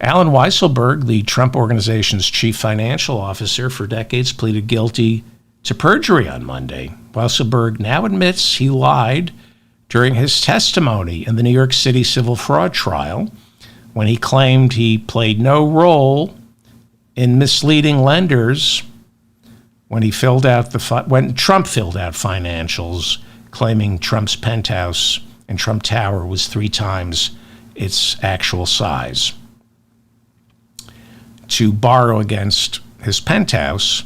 S1: Alan Weisselberg, the Trump Organization's chief financial officer for decades, pleaded guilty to perjury on Monday. Weisselberg now admits he lied during his testimony in the New York City civil fraud trial when he claimed he played no role in misleading lenders when Trump filled out financials claiming Trump's penthouse and Trump Tower was 3 times its actual size. To borrow against his penthouse,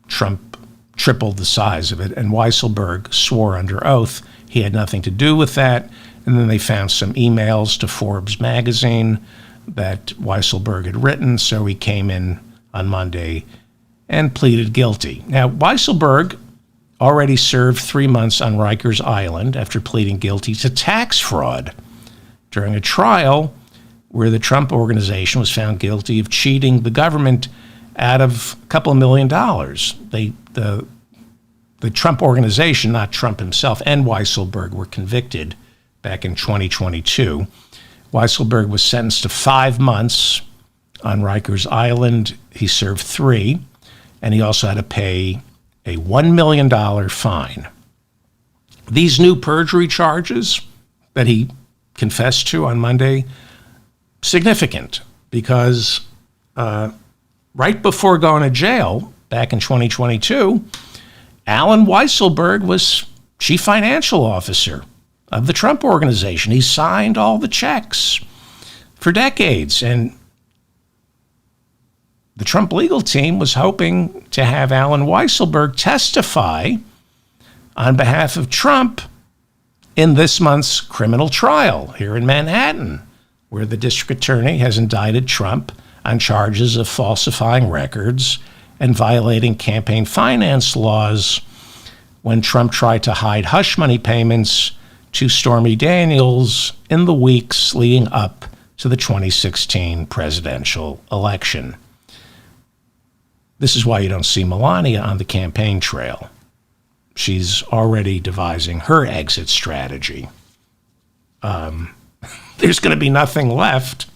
S1: Trump tripled the size of it, and Weisselberg swore under oath he had nothing to do with that, And then they found some emails to Forbes magazine that Weisselberg had written, so he came in on Monday and pleaded guilty. Now, Weisselberg already served 3 months on Rikers Island after pleading guilty to tax fraud during a trial where the Trump organization was found guilty of cheating the government out of a couple of $1 million. The Trump organization, not Trump himself, and Weisselberg were convicted back in 2022. Weisselberg was sentenced to 5 months on Rikers Island. He served 3, and he also had to pay a $1 million fine. These new perjury charges that he confessed to on Monday, significant, because right before going to jail back in 2022, Alan Weisselberg was chief financial officer of the Trump organization. He signed all the checks for decades, and the Trump legal team was hoping to have Alan Weisselberg testify on behalf of Trump in this month's criminal trial here in Manhattan, where the district attorney has indicted Trump on charges of falsifying records and violating campaign finance laws when Trump tried to hide hush money payments to Stormy Daniels in the weeks leading up to the 2016 presidential election. This is why you don't see Melania on the campaign trail. She's already devising her exit strategy. There's going to be nothing left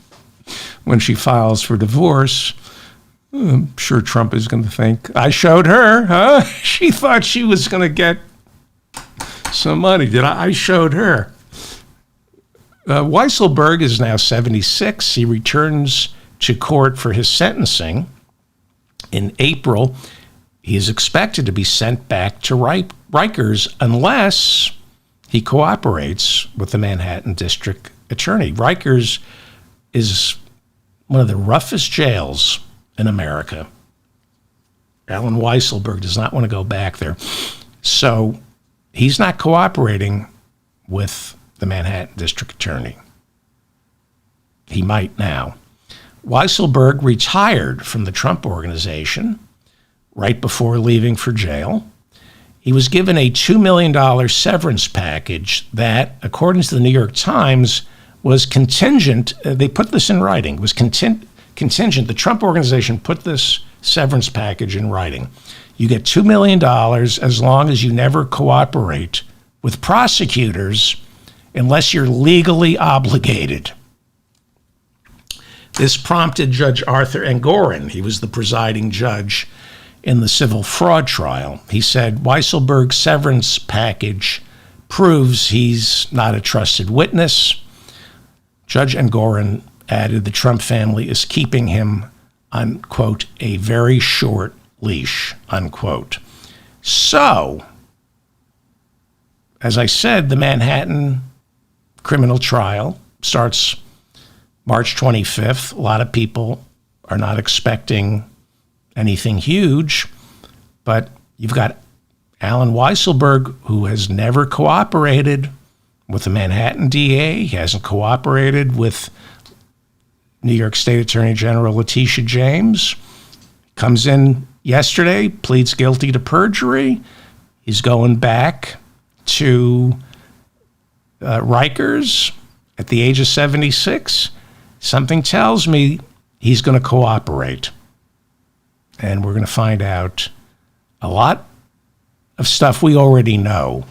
S1: when she files for divorce. I'm sure Trump is going to think, I showed her, huh? She thought she was going to get some money. I showed her. Weisselberg is now 76. He returns to court for his sentencing in April. He is expected to be sent back to Rikers unless he cooperates with the Manhattan District Attorney. Rikers is one of the roughest jails in America. Alan Weisselberg does not want to go back there. So he's not cooperating with the Manhattan District Attorney. He might now. Weisselberg retired from the Trump organization right before leaving for jail. He was given a $2 million severance package that, according to the New York Times, was contingent. They put this in writing. It was contingent. The Trump organization put this severance package in writing. You get $2 million as long as you never cooperate with prosecutors unless you're legally obligated. This prompted Judge Arthur Engoron. He was the presiding judge in the civil fraud trial. He said Weisselberg's severance package proves he's not a trusted witness. Judge Engoron added the Trump family is keeping him on, quote, a very short leash, unquote. So, as I said, the Manhattan criminal trial starts March 25th. A lot of people are not expecting anything huge, but you've got Alan Weisselberg, who has never cooperated with the Manhattan DA. He hasn't cooperated with New York State Attorney General Letitia James. Comes in yesterday, pleads guilty to perjury. He's going back to Rikers at the age of 76. Something tells me he's going to cooperate. And we're going to find out a lot of stuff we already know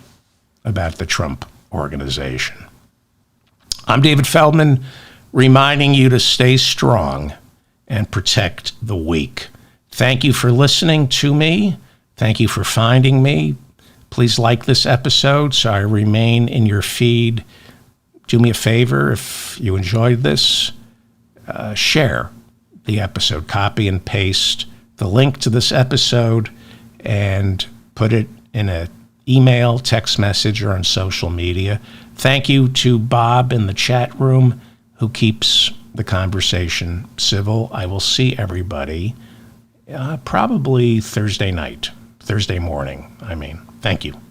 S1: about the Trump organization. I'm David Feldman, reminding you to stay strong and protect the weak. Thank you for listening to me. Thank you for finding me. Please like this episode so I remain in your feed. Do me a favor, if you enjoyed this, share the episode. Copy and paste the link to this episode and put it in an email, text message, or on social media. Thank you to Bob in the chat room who keeps the conversation civil. I will see everybody probably Thursday morning. Thank you.